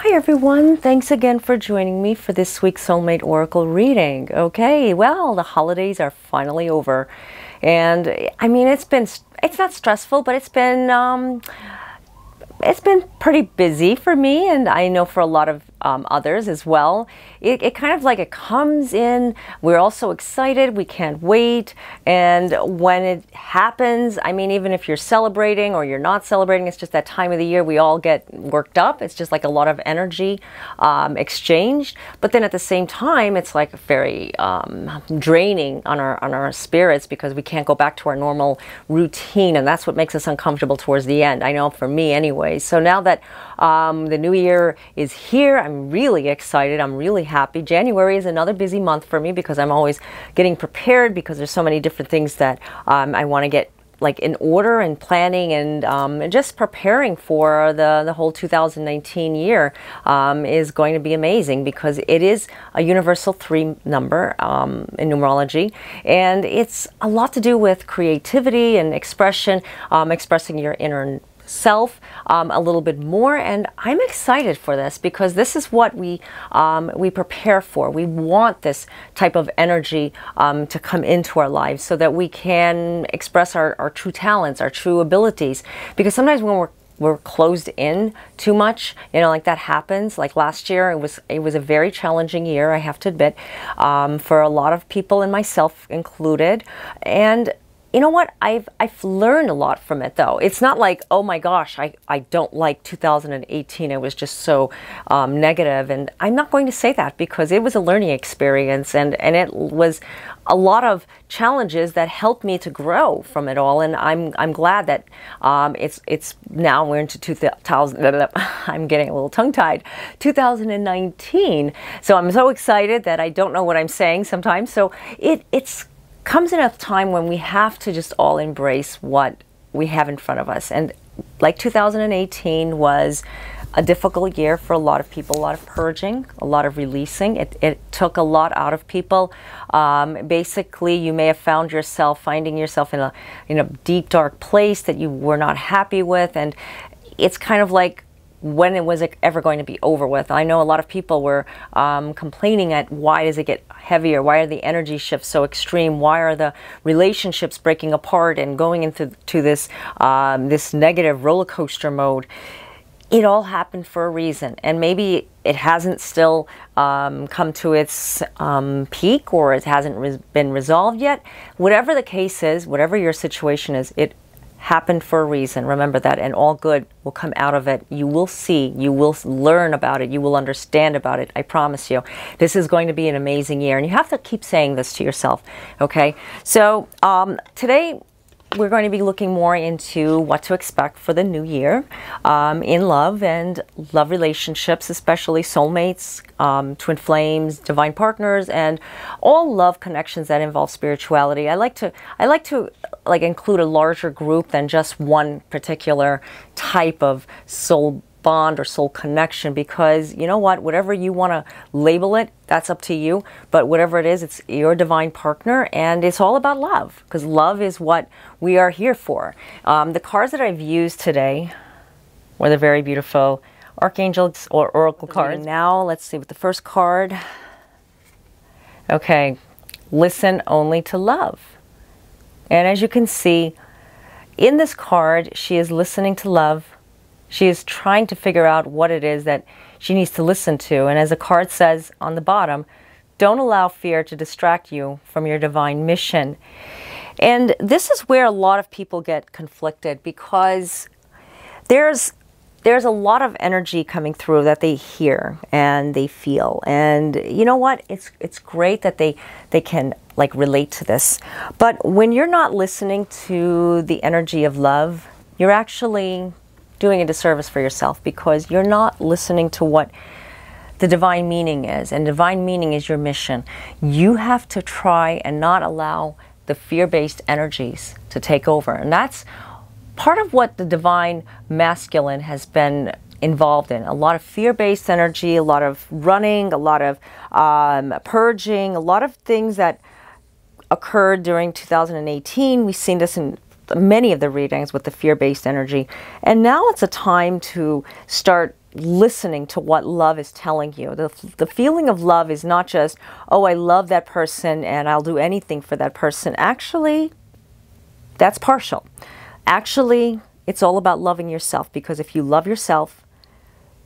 Hi everyone, thanks again for joining me for this week's Soulmate Oracle reading. Okay, well, the holidays are finally over. And I mean, it's not stressful, but it's been pretty busy for me, and I know for a lot of others as well. It kind of like it comes in, we're all so excited, we can't wait, and when it happens, I mean, even if you're celebrating or you're not celebrating, it's just that time of the year we all get worked up. It's just like a lot of energy exchanged, but then at the same time, it's like very draining on our spirits because we can't go back to our normal routine, and that's what makes us uncomfortable towards the end. I know for me anyway. So now that the new year is here, I'm really excited. I'm really happy. January is another busy month for me because I'm always getting prepared because there's so many different things that I want to get like in order and planning and just preparing for the whole 2019 year is going to be amazing because it is a universal 3 number in numerology, and it's a lot to do with creativity and expression, expressing your inner self a little bit more. And I'm excited for this because this is what we prepare for. We want this type of energy to come into our lives so that we can express our true talents, our true abilities, because sometimes when we're closed in too much, you know, like that happens. Like last year, it was a very challenging year, I have to admit, for a lot of people and myself included. And you know what? I've learned a lot from it, though. It's not like, oh my gosh, I don't like 2018. It was just so negative. And I'm not going to say that because it was a learning experience, and it was a lot of challenges that helped me to grow from it all. And I'm glad that it's now we're into 2000. I'm getting a little tongue-tied. 2019. So I'm so excited that I don't know what I'm saying sometimes. So it's comes in a time when we have to just all embrace what we have in front of us. And like 2018 was a difficult year for a lot of people, a lot of purging, a lot of releasing. It took a lot out of people. Basically, you may have finding yourself in a deep, dark place that you were not happy with. And it's kind of like, when it was ever going to be over with. I know a lot of people were complaining at why does it get heavier? Why are the energy shifts so extreme? Why are the relationships breaking apart and going into this negative roller coaster mode? It all happened for a reason, and maybe it hasn't still come to its peak, or it hasn't been resolved yet. Whatever the case is, whatever your situation is, it happened for a reason. Remember that, and all good will come out of it. You will see, you will learn about it, you will understand about it. I promise you. This is going to be an amazing year, and you have to keep saying this to yourself, okay? So today we're going to be looking more into what to expect for the new year in love and love relationships, especially soulmates, twin flames, divine partners, and all love connections that involve spirituality. I like to include a larger group than just one particular type of soul bond or soul connection, because you know what, whatever you want to label it, that's up to you. But whatever it is, it's your divine partner, and it's all about love, because love is what we are here for. The cards that I've used today were the very beautiful archangels or oracle cards. Now let's see with the first card. Okay, listen only to love. And as you can see in this card, she is listening to love. She is trying to figure out what it is that she needs to listen to. And as the card says on the bottom, don't allow fear to distract you from your divine mission. And this is where a lot of people get conflicted, because there's a lot of energy coming through that they hear and they feel. And you know what? It's great that they can like relate to this. But when you're not listening to the energy of love, you're actually doing a disservice for yourself, because you're not listening to what the divine meaning is. And divine meaning is your mission. You have to try and not allow the fear-based energies to take over. And that's part of what the divine masculine has been involved in. A lot of fear-based energy, a lot of running, a lot of purging, a lot of things that occurred during 2018. We've seen this in many of the readings with the fear-based energy. And now it's a time to start listening to what love is telling you. The feeling of love is not just, oh, I love that person and I'll do anything for that person. Actually, that's partial. Actually, it's all about loving yourself, because if you love yourself,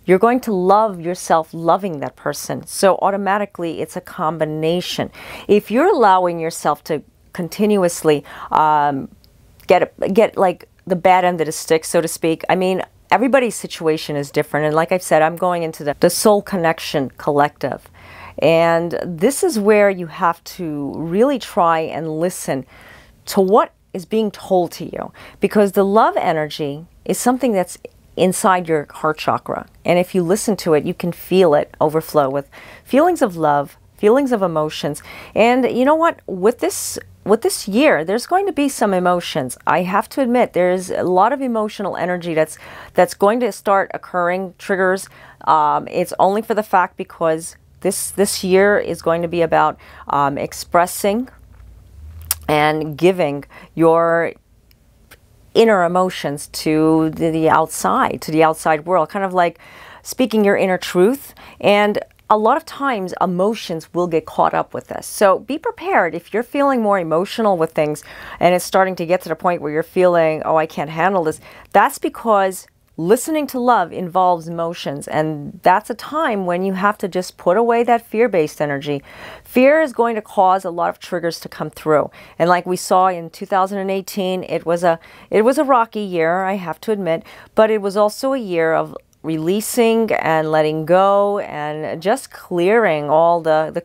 you're going to love yourself loving that person. So automatically, it's a combination. If you're allowing yourself to continuously get like the bad end of the stick, so to speak, I mean, everybody's situation is different. And like I've said, I'm going into the Soul Connection Collective. And this is where you have to really try and listen to what is being told to you. Because the love energy is something that's inside your heart chakra. And if you listen to it, you can feel it overflow with feelings of love, feelings of emotions. And you know what? With this year, there's going to be some emotions. I have to admit, there's a lot of emotional energy that's going to start occurring, triggers. It's only for the fact because this year is going to be about expressing and giving your inner emotions to the outside world, kind of like speaking your inner truth. And a lot of times emotions will get caught up with this. So be prepared. If you're feeling more emotional with things and it's starting to get to the point where you're feeling, oh, I can't handle this, that's because listening to love involves emotions. And that's a time when you have to just put away that fear-based energy. Fear is going to cause a lot of triggers to come through. And like we saw in 2018, it was a rocky year, I have to admit, but it was also a year of releasing and letting go and just clearing all the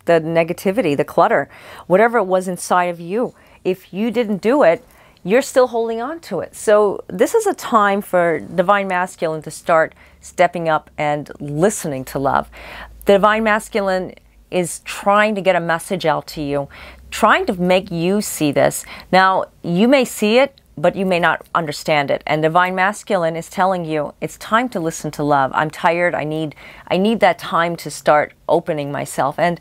negativity, the clutter, whatever it was inside of you. If you didn't do it, you're still holding on to it. So this is a time for Divine Masculine to start stepping up and listening to love. The Divine Masculine is trying to get a message out to you, trying to make you see this. Now, you may see it, but you may not understand it. And Divine Masculine is telling you, it's time to listen to love. I'm tired. I need that time to start opening myself. And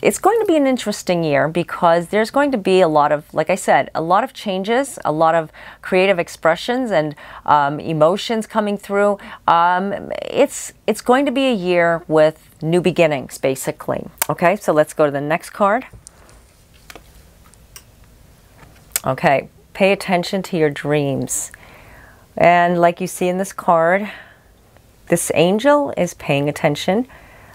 it's going to be an interesting year because there's going to be a lot of, like I said, a lot of changes, a lot of creative expressions and emotions coming through. It's going to be a year with new beginnings, basically. Okay, so let's go to the next card. Okay, pay attention to your dreams. And like you see in this card, this angel is paying attention,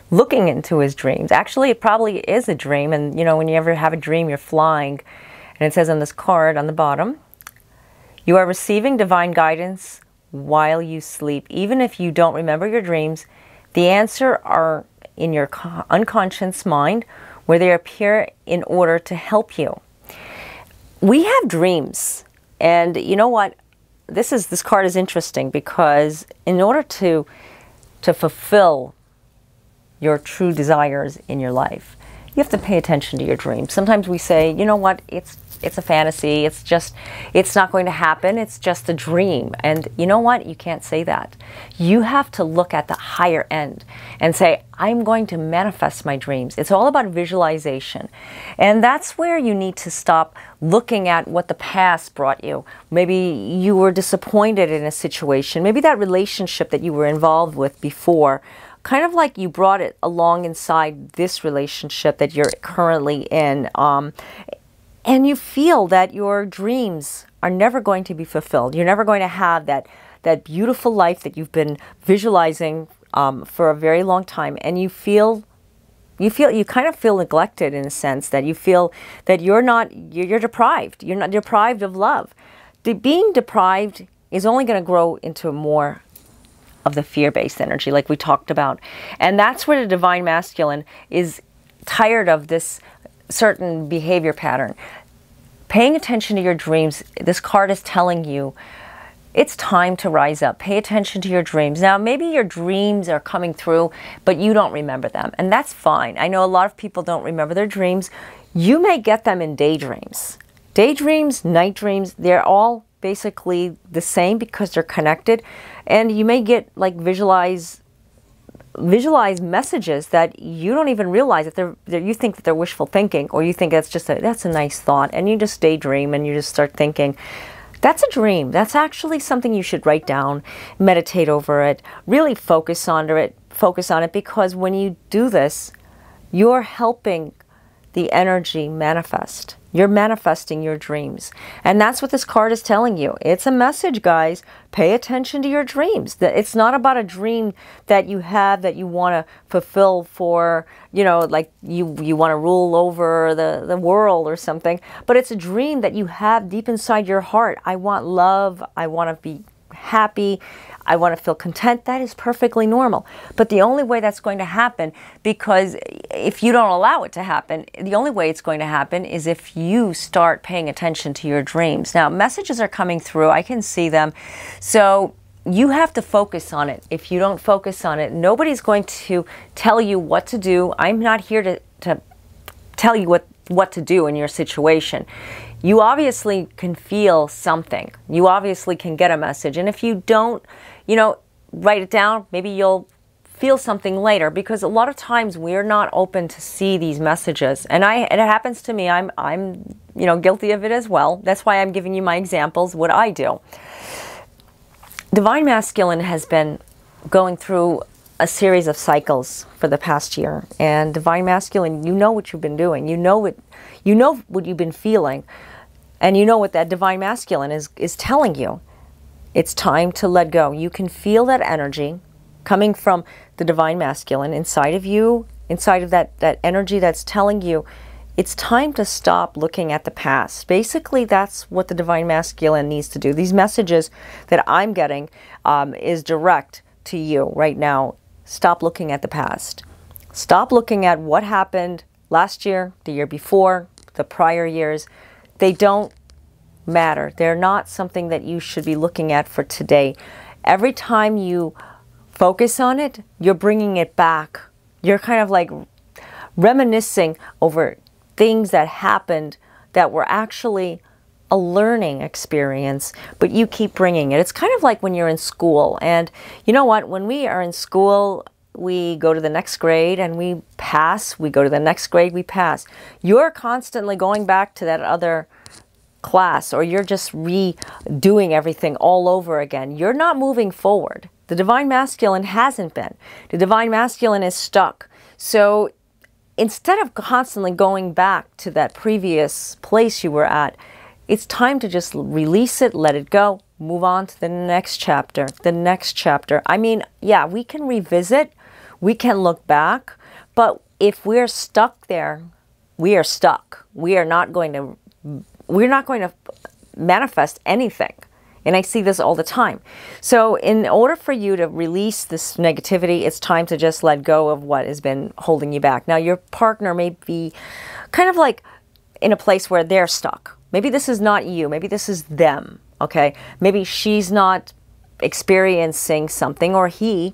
looking into his dreams. Actually, it probably is a dream. And, you know, when you ever have a dream, you're flying. And it says on this card on the bottom, you are receiving divine guidance while you sleep. Even if you don't remember your dreams, the answer are in your unconscious mind, where they appear in order to help you. We have dreams. And you know what? This card is interesting because in order to fulfill your true desires in your life, you have to pay attention to your dreams. Sometimes we say, you know what, it's a fantasy, it's not going to happen, it's just a dream. And you know what, you can't say that. You have to look at the higher end and say, I'm going to manifest my dreams. It's all about visualization. And that's where you need to stop looking at what the past brought you. Maybe you were disappointed in a situation, maybe that relationship that you were involved with before, kind of like you brought it along inside this relationship that you're currently in, and you feel that your dreams are never going to be fulfilled. You're never going to have that beautiful life that you've been visualizing for a very long time, and you kind of feel neglected in a sense, that you feel that you're deprived. You're not deprived of love. Being deprived is only going to grow into more of the fear-based energy like we talked about. And that's where the Divine Masculine is tired of this certain behavior pattern. Paying attention to your dreams, this card is telling you it's time to rise up. Pay attention to your dreams. Now, maybe your dreams are coming through, but you don't remember them, and that's fine. I know a lot of people don't remember their dreams. You may get them in daydreams. Daydreams, night dreams, they're all basically the same because they're connected. And you may get like visualize messages that you don't even realize that you think that they're wishful thinking, or you think that's a nice thought, and you just daydream and you just start thinking. That's a dream. That's actually something you should write down, meditate over it, really focus on it, because when you do this, you're helping the energy manifest. You're manifesting your dreams. And that's what this card is telling you. It's a message, guys. Pay attention to your dreams. It's not about a dream that you have that you want to fulfill for, you know, like you want to rule over the world or something. But it's a dream that you have deep inside your heart. I want love. I want to be happy. I want to feel content. That is perfectly normal. But the only way that's going to happen, because if you don't allow it to happen, the only way it's going to happen is if you start paying attention to your dreams. Now, messages are coming through. I can see them. So you have to focus on it. If you don't focus on it, nobody's going to tell you what to do. I'm not here to tell you what to do in your situation. You obviously can feel something. You obviously can get a message. And if you don't, you know, write it down, maybe you'll feel something later, because a lot of times we're not open to see these messages. And it happens to me. I'm you know, guilty of it as well. That's why I'm giving you my examples, what I do. Divine Masculine has been going through a series of cycles for the past year. And Divine Masculine, you know what you've been doing. You know what you've been feeling. And you know what that Divine Masculine is telling you. It's time to let go. You can feel that energy coming from the Divine Masculine inside of you, inside of that energy that's telling you it's time to stop looking at the past. Basically, that's what the Divine Masculine needs to do. These messages that I'm getting is direct to you right now. Stop looking at the past. Stop looking at what happened last year, the year before, the prior years. They don't matter. They're not something that you should be looking at for today. Every time you focus on it, you're bringing it back. You're kind of like reminiscing over things that happened that were actually a learning experience, but you keep bringing it. It's kind of like when you're in school. And you know what? When we are in school, we go to the next grade and we pass. We go to the next grade, we pass. You're constantly going back to that other class, or you're just redoing everything all over again. You're not moving forward. The Divine Masculine hasn't been. The Divine Masculine is stuck. So instead of constantly going back to that previous place you were at, it's time to just release it, let it go, move on to the next chapter, the next chapter. I mean, yeah, we can revisit, we can look back, but if we're stuck there, we are stuck. We're not going to manifest anything. And I see this all the time. So in order for you to release this negativity, it's time to just let go of what has been holding you back. Now, your partner may be kind of like in a place where they're stuck. Maybe this is not you. Maybe this is them, okay? Maybe she's not experiencing something, or he,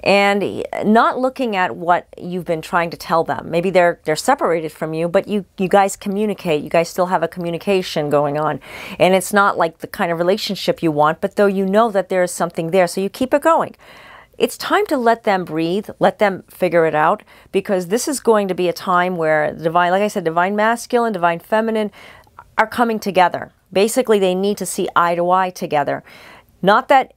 and not looking at what you've been trying to tell them. Maybe they're separated from you, but you guys communicate. You guys still have a communication going on. And it's not like the kind of relationship you want, but though you know that there is something there, so you keep it going. It's time to let them breathe, let them figure it out, because this is going to be a time where divine, like I said, Divine Masculine, Divine Feminine are coming together. Basically, they need to see eye to eye together. Not that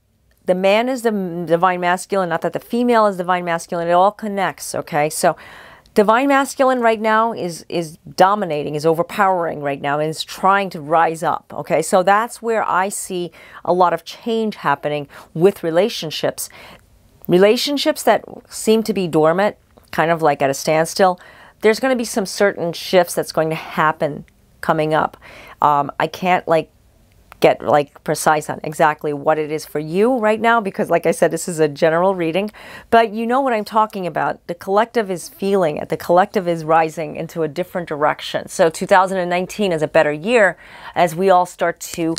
the man is the Divine Masculine, not that the female is Divine Masculine. It all connects, okay? So Divine Masculine right now is dominating, is overpowering right now, and is trying to rise up, okay? So that's where I see a lot of change happening with relationships. Relationships that seem to be dormant, kind of like at a standstill, there's going to be some certain shifts that's going to happen coming up. I can't get precise on exactly what it is for you right now, because like I said, this is a general reading, but you know what I'm talking about. The collective is feeling it. The collective is rising into a different direction. So 2019 is a better year as we all start to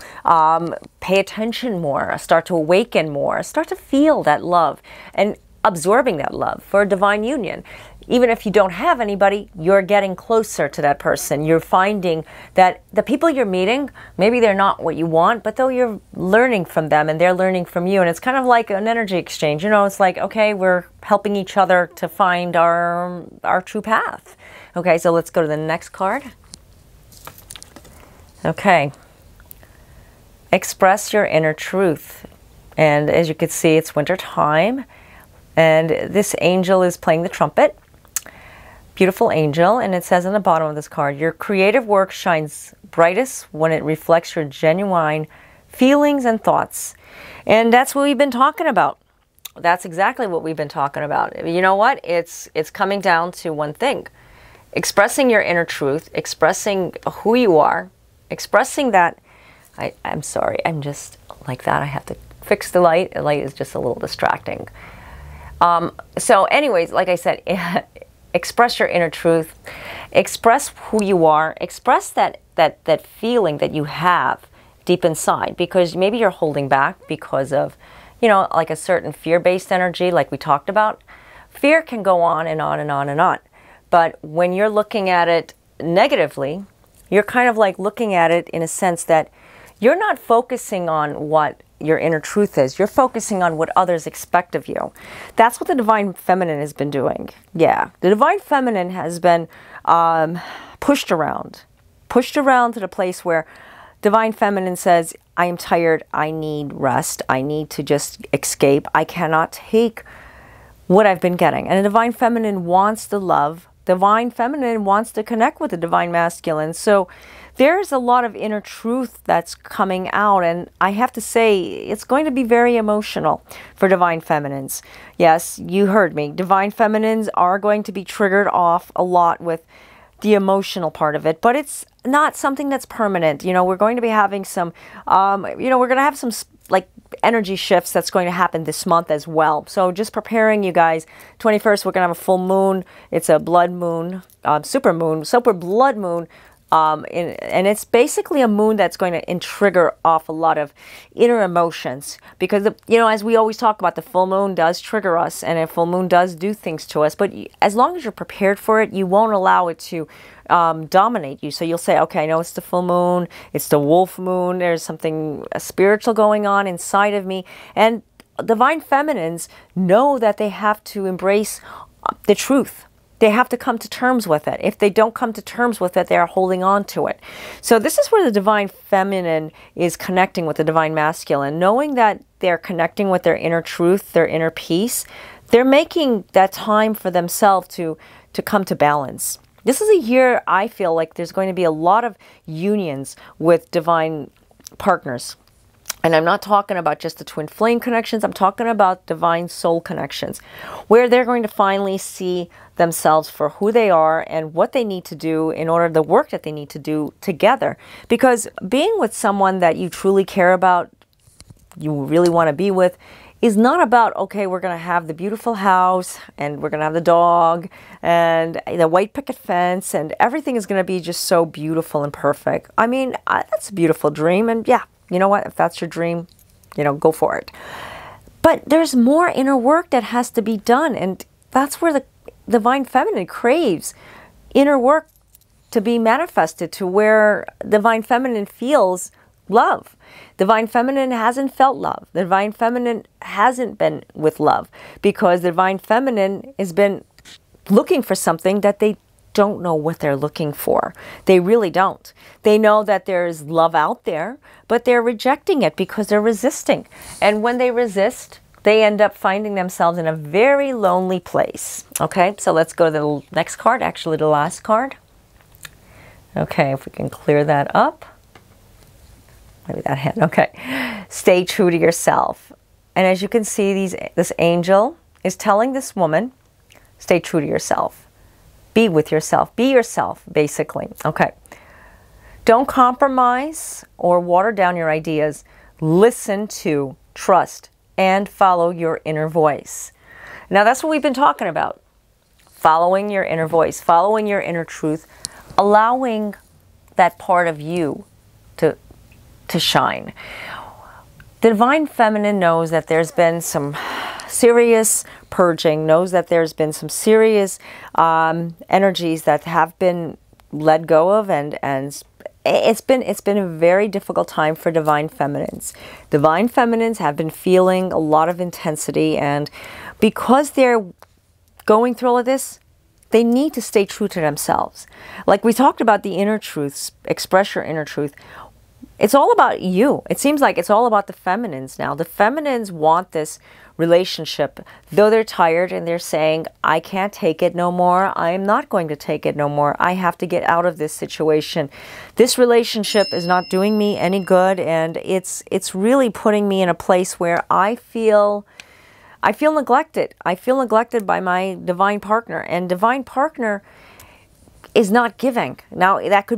pay attention more, start to awaken more, start to feel that love and absorbing that love for a divine union. Even if you don't have anybody, you're getting closer to that person. You're finding that the people you're meeting, maybe they're not what you want, but though you're learning from them and they're learning from you. And it's kind of like an energy exchange. You know, it's like, okay, we're helping each other to find our true path. Okay, so let's go to the next card. Okay. express your inner truth. And as you can see, it's winter time, and this angel is playing the trumpet. Beautiful angel, and it says on the bottom of this card, your creative work shines brightest when it reflects your genuine feelings and thoughts. And that's what we've been talking about. That's exactly what we've been talking about. You know what? It's coming down to one thing. Expressing your inner truth, expressing who you are, expressing that. I'm sorry, I'm just like that. I have to fix the light. The light is just a little distracting. So anyways, like I said, express your inner truth, express who you are, express that feeling that you have deep inside, because maybe you're holding back because of, you know, like a certain fear-based energy like we talked about. Fear can go on and on and on and on. But when you're looking at it negatively, you're kind of like looking at it in a sense that you're not focusing on what your inner truth is. You're focusing on what others expect of you. That's what the Divine Feminine has been doing. Yeah, the Divine Feminine has been pushed around to the place where Divine Feminine says, I am tired, I need rest, I need to just escape, I cannot take what I've been getting. And the Divine Feminine wants the love. Divine Feminine wants to connect with the Divine Masculine. So there's a lot of inner truth that's coming out, and I have to say it's going to be very emotional for Divine Feminines. Yes, you heard me. Divine Feminines are going to be triggered off a lot with the emotional part of it, but it's not something that's permanent. You know, we're going to be having some, you know, we're going to have some like energy shifts that's going to happen this month as well. So just preparing you guys. 21st, we're going to have a full moon. It's a blood moon, super blood moon. And it's basically a moon that's going to trigger off a lot of inner emotions, because, you know, as we always talk about, the full moon does trigger us, and a full moon does do things to us. But as long as you're prepared for it, you won't allow it to dominate you. So you'll say, okay, I know it's the full moon, it's the wolf moon, there's something spiritual going on inside of me. And Divine Feminines know that they have to embrace the truth. They have to come to terms with it. If they don't come to terms with it, they're holding on to it. So this is where the Divine Feminine is connecting with the Divine Masculine. Knowing that they're connecting with their inner truth, their inner peace, they're making that time for themselves to come to balance. This is a year I feel like there's going to be a lot of unions with Divine Partners. And I'm not talking about just the twin flame connections. I'm talking about divine soul connections, where they're going to finally see themselves for who they are and what they need to do in order, the work that they need to do together. Because being with someone that you truly care about, you really want to be with, is not about, okay, we're going to have the beautiful house and we're going to have the dog and the white picket fence and everything is going to be just so beautiful and perfect. I mean, that's a beautiful dream. And yeah, you know what? If that's your dream, you know, go for it. But there's more inner work that has to be done. And that's where the Divine Feminine craves inner work to be manifested, to where Divine Feminine feels love. Divine Feminine hasn't felt love. The Divine Feminine hasn't been with love, because the Divine Feminine has been looking for something that they don't know what they're looking for. They really don't. They know that there's love out there, but they're rejecting it because they're resisting. And when they resist, they end up finding themselves in a very lonely place. Okay, so let's go to the next card, actually the last card. Okay, if we can clear that up. Maybe that hand. Okay. Stay true to yourself. And as you can see, this angel is telling this woman, stay true to yourself. Be with yourself. Be yourself, basically. Okay. Don't compromise or water down your ideas. Listen to, trust, and follow your inner voice. Now, that's what we've been talking about. Following your inner voice, following your inner truth, allowing that part of you to shine. The Divine Feminine knows that there's been some serious purging, knows that there's been some serious energies that have been let go of, and it's been a very difficult time for Divine Feminines. Divine Feminines have been feeling a lot of intensity, and because they're going through all of this, they need to stay true to themselves. Like we talked about the inner truths, express your inner truth. it's all about you. It seems like it's all about the feminines now. The feminines want this relationship, though they're tired and they're saying, I can't take it no more. I am not going to take it no more. I have to get out of this situation. This relationship is not doing me any good, and it's really putting me in a place where I feel neglected. I feel neglected by my divine partner, and divine partner is not giving. Now that could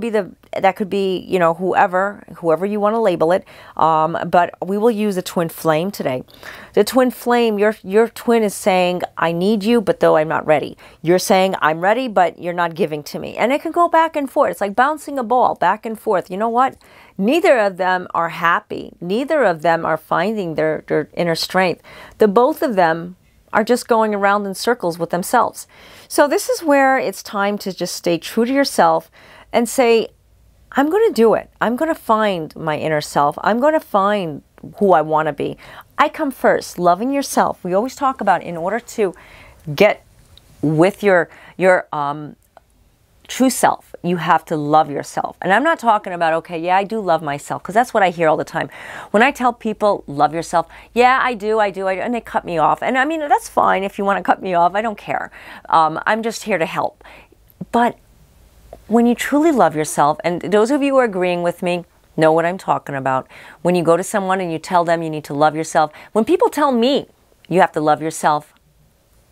be you know, whoever you want to label it, but we will use a twin flame today. The twin flame, your twin is saying, I need you, but though I'm not ready. You're saying, I'm ready, but you're not giving to me. And it can go back and forth. It's like bouncing a ball back and forth. You know what? Neither of them are happy. Neither of them are finding their inner strength. The both of them are just going around in circles with themselves. So this is where it's time to just stay true to yourself and say, I'm going to do it. I'm going to find my inner self. I'm going to find who I want to be. I come first, loving yourself. We always talk about, in order to get with your true self, you have to love yourself. And I'm not talking about, okay, yeah, I do love myself, because that's what I hear all the time. When I tell people, love yourself, yeah, I do, and they cut me off. And I mean, that's fine if you want to cut me off. I don't care. I'm just here to help. But when you truly love yourself, and those of you who are agreeing with me know what I'm talking about. When you go to someone and you tell them you need to love yourself, when people tell me you have to love yourself,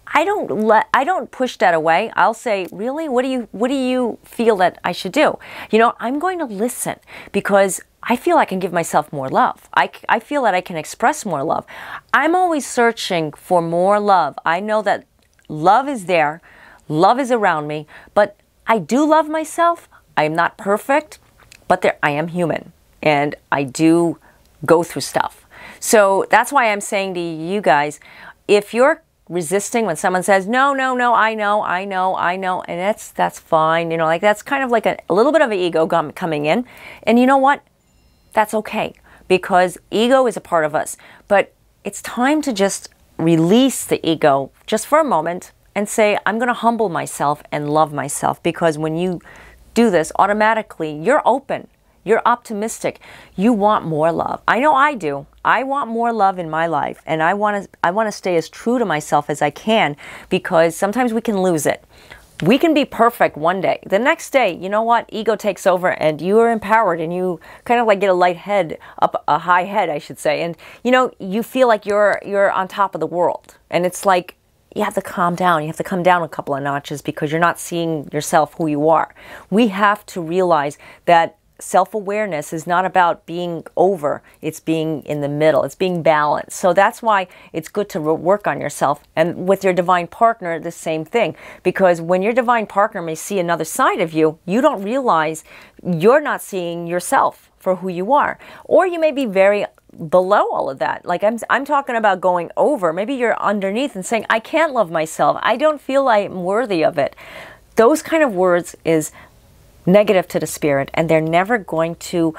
I don't push that away. I'll say, really? What do you feel that I should do? You know, I'm going to listen, because I feel I can give myself more love. I feel that I can express more love. I'm always searching for more love. I know that love is there. Love is around me, but I do love myself. I am not perfect, but I am human, and I do go through stuff. So that's why I'm saying to you guys, if you're resisting when someone says, no, I know, and that's fine. You know, like that's kind of like a little bit of an ego coming in. And you know what? That's okay, because ego is a part of us. But it's time to just release the ego just for a moment and say, I'm going to humble myself and love myself, because when you do this, automatically you're open. You're optimistic. You want more love. I know I do. I want more love in my life, and I want to stay as true to myself as I can, because sometimes we can lose it. We can be perfect one day. The next day, you know what? Ego takes over, and you are empowered, and you kind of like get a light head, a high head, I should say. And you know, you feel like you're on top of the world, and it's like you have to calm down. You have to come down a couple of notches, because you're not seeing yourself who you are. We have to realize that self-awareness is not about being over, it's being in the middle, it's being balanced. So that's why it's good to work on yourself. And with your divine partner, the same thing, because when your divine partner may see another side of you, you don't realize you're not seeing yourself for who you are, or you may be very below all of that. Like I'm talking about going over. Maybe you're underneath and saying, I can't love myself, I don't feel I'm worthy of it. Those kind of words is negative to the spirit, and they're never going to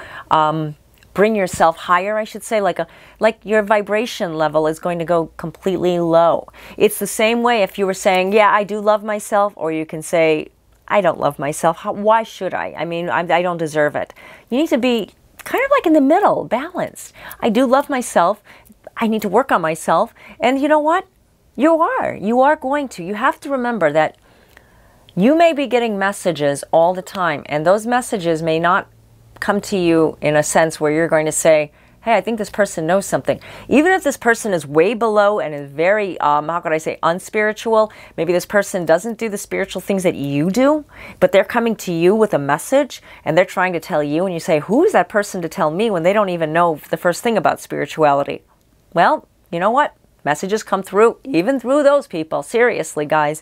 bring yourself higher, I should say. Like your vibration level is going to go completely low. It's the same way if you were saying, yeah, I do love myself, or you can say, I don't love myself. Why should I? I mean, I don't deserve it. You need to be kind of like in the middle, balanced. I do love myself. I need to work on myself. And you know what? You are going to. You have to remember that you may be getting messages all the time, and those messages may not come to you in a sense where you're going to say, hey, I think this person knows something. Even if this person is way below and is very, how could I say, unspiritual, maybe this person doesn't do the spiritual things that you do, but they're coming to you with a message, and they're trying to tell you, and you say, who is that person to tell me, when they don't even know the first thing about spirituality? Well, you know what? Messages come through, even through those people. Seriously, guys.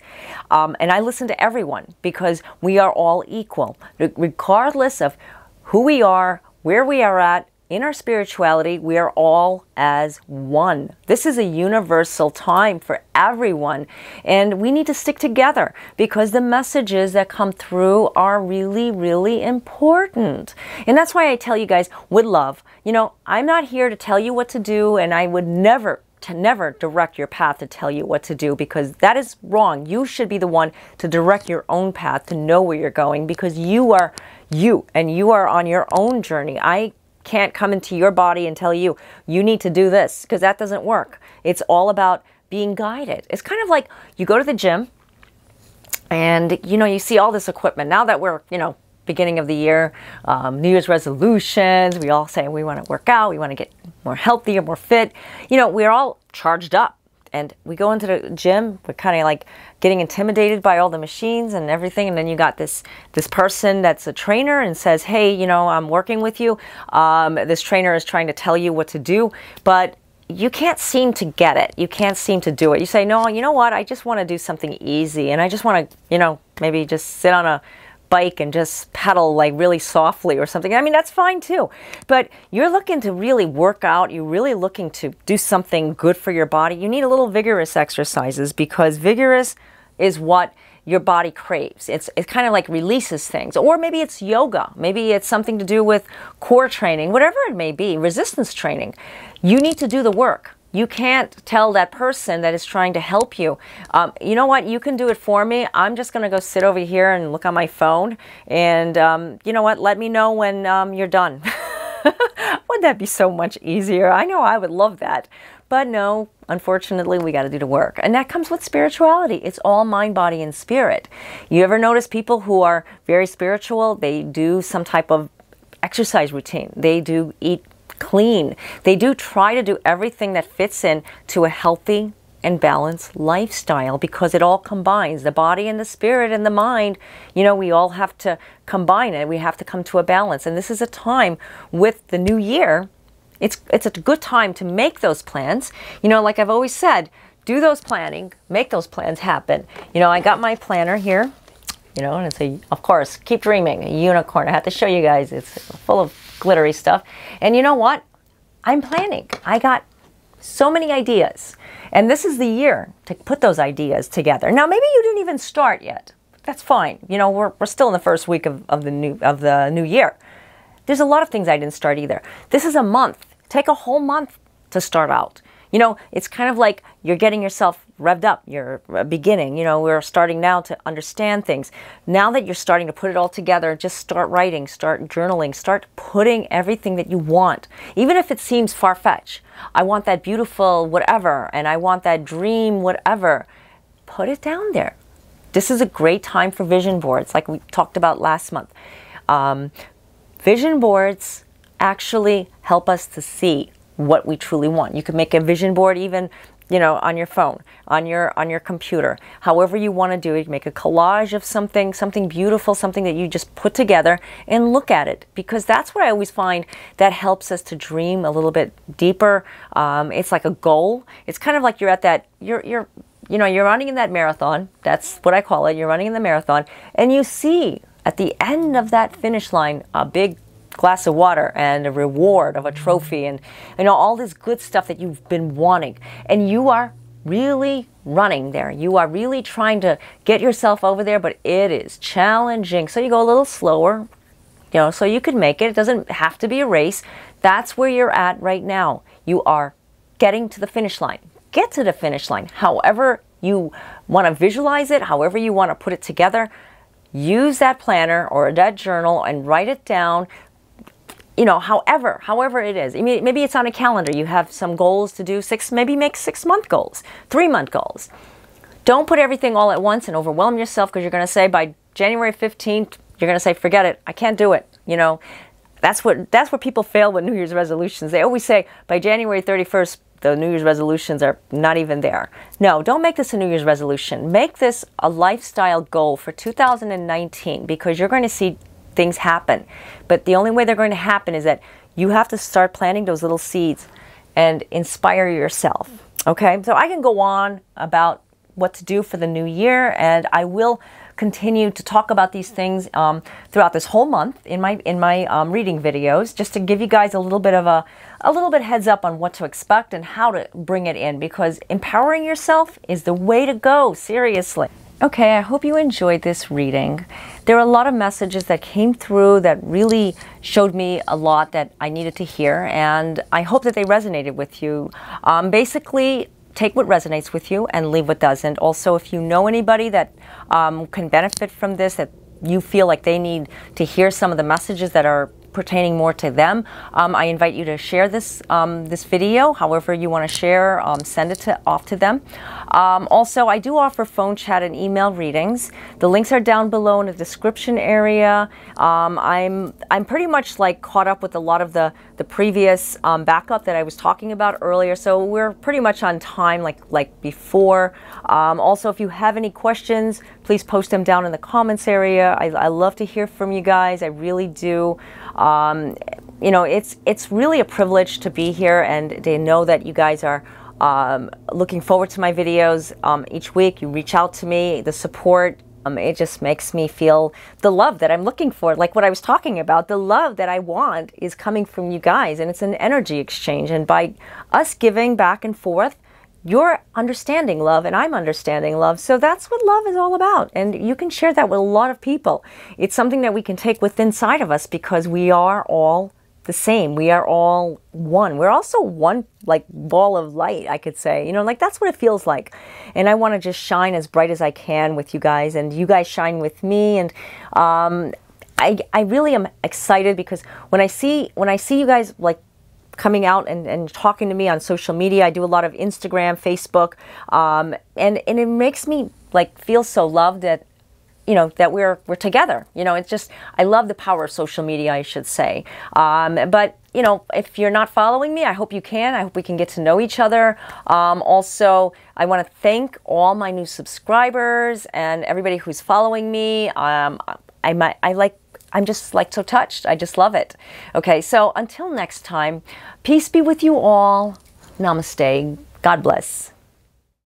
And I listen to everyone, because we are all equal. Regardless of who we are, where we are at in our spirituality, we are all as one. This is a universal time for everyone. And we need to stick together, because the messages that come through are really, really important. And that's why I tell you guys, with love, you know, I'm not here to tell you what to do, and I would never direct your path to tell you what to do, because that is wrong. You should be the one to direct your own path, to know where you're going, because you are you, and you are on your own journey. I can't come into your body and tell you, you need to do this, because that doesn't work. It's all about being guided. It's kind of like you go to the gym and, you know, you see all this equipment. Now that we're, you know, beginning of the year, New Year's resolutions, we all say we want to work out, we want to get more healthy or more fit. You know, we're all charged up. And we go into the gym, we're kind of like getting intimidated by all the machines and everything. And then you got this person that's a trainer and says, hey, you know, I'm working with you. This trainer is trying to tell you what to do, but you can't seem to get it. You can't seem to do it. You say, no, you know what? I just want to do something easy. And I just want to, you know, maybe just sit on a bike and just pedal like really softly or something. I mean, that's fine too. But you're looking to really work out. You're really looking to do something good for your body. You need a little vigorous exercises, because vigorous is what your body craves. It kind of like releases things. Or maybe it's yoga. Maybe it's something to do with core training, whatever it may be, resistance training. You need to do the work. You can't tell that person that is trying to help you, you know what, you can do it for me. I'm just going to go sit over here and look on my phone. And you know what, let me know when you're done. Wouldn't that be so much easier? I know I would love that. But no, unfortunately, we got to do the work. And that comes with spirituality. It's all mind, body, and spirit. You ever notice people who are very spiritual, they do some type of exercise routine. They do eat clean. They do try to do everything that fits in to a healthy and balanced lifestyle, because it all combines the body and the spirit and the mind. You know, we all have to combine it. We have to come to a balance. And this is a time with the new year. It's a good time to make those plans. You know, like I've always said, do those planning, make those plans happen. You know, I got my planner here, you know, and it's a, of course, keep dreaming, a unicorn. I have to show you guys. It's full of glittery stuff. And you know what? I'm planning. I got so many ideas. And this is the year to put those ideas together. Now, maybe you didn't even start yet. That's fine. You know, we're still in the first week of the new year. There's a lot of things I didn't start either. This is a month. Take a whole month to start out. You know, it's kind of like you're getting yourself revved up. You're beginning. You know, we're starting now to understand things. Now that you're starting to put it all together, just start writing, start journaling, start putting everything that you want. Even if it seems far-fetched. I want that beautiful whatever, and I want that dream whatever. Put it down there. This is a great time for vision boards, like we talked about last month. Vision boards actually help us to see what we truly want. You can make a vision board even, you know, on your phone, on your computer. However you want to do it, make a collage of something beautiful, something that you just put together and look at it. Because that's what I always find that helps us to dream a little bit deeper. It's like a goal. It's kind of like you're at that, you're running in that marathon. That's what I call it. You're running in the marathon, and you see at the end of that finish line a big glass of water and a reward of a trophy and, you know, all this good stuff that you've been wanting. And you are really running there. You are really trying to get yourself over there, but it is challenging. So you go a little slower, you know, so you could make it. It doesn't have to be a race. That's where you're at right now. You are getting to the finish line. Get to the finish line. However you want to visualize it, however you want to put it together, use that planner or that journal and write it down. You know, however it is. I mean, maybe it's on a calendar. You have some goals to do, maybe make 6-month goals, 3-month goals. Don't put everything all at once and overwhelm yourself, because you're going to say by January 15th, you're going to say, forget it. I can't do it. You know, that's where people fail with New Year's resolutions. They always say by January 31st, the New Year's resolutions are not even there. No, don't make this a New Year's resolution. Make this a lifestyle goal for 2019, because you're going to see things happen. But the only way they're going to happen is that you have to start planting those little seeds and inspire yourself. Okay, so I can go on about what to do for the new year, and I will continue to talk about these things throughout this whole month in my reading videos, just to give you guys a little bit heads up on what to expect and how to bring it in, because empowering yourself is the way to go, seriously. Okay, I hope you enjoyed this reading. There are a lot of messages that came through that really showed me a lot that I needed to hear, and I hope that they resonated with you. Basically, take what resonates with you and leave what doesn't. Also, if you know anybody that can benefit from this, that you feel like they need to hear some of the messages that are pertaining more to them, I invite you to share this this video, however you want to share, send it off to them. Also, I do offer phone chat and email readings. The links are down below in the description area. I'm pretty much like caught up with a lot of the previous backup that I was talking about earlier, so we're pretty much on time like before. Also, if you have any questions, please post them down in the comments area. I love to hear from you guys. I really do. You know, it's really a privilege to be here, and they know that you guys are looking forward to my videos each week. You reach out to me, the support. It just makes me feel the love that I'm looking for, like what I was talking about. The love that I want is coming from you guys, and it's an energy exchange. And by us giving back and forth, you're understanding love and I'm understanding love. So that's what love is all about. And you can share that with a lot of people. It's something that we can take within inside of us, because we are all the same. We are all one. We're also one like ball of light, I could say. You know, like that's what it feels like. And I want to just shine as bright as I can with you guys, and you guys shine with me. And I really am excited, because when I see you guys like coming out and talking to me on social media, I do a lot of Instagram, Facebook, and it makes me like feel so loved that, you know, that we're together. You know, it's just, I love the power of social media, I should say. But, you know, if you're not following me, I hope you can. I hope we can get to know each other. Also, I want to thank all my new subscribers and everybody who's following me. I'm just like so touched. I just love it. Okay, so until next time, peace be with you all. Namaste. God bless.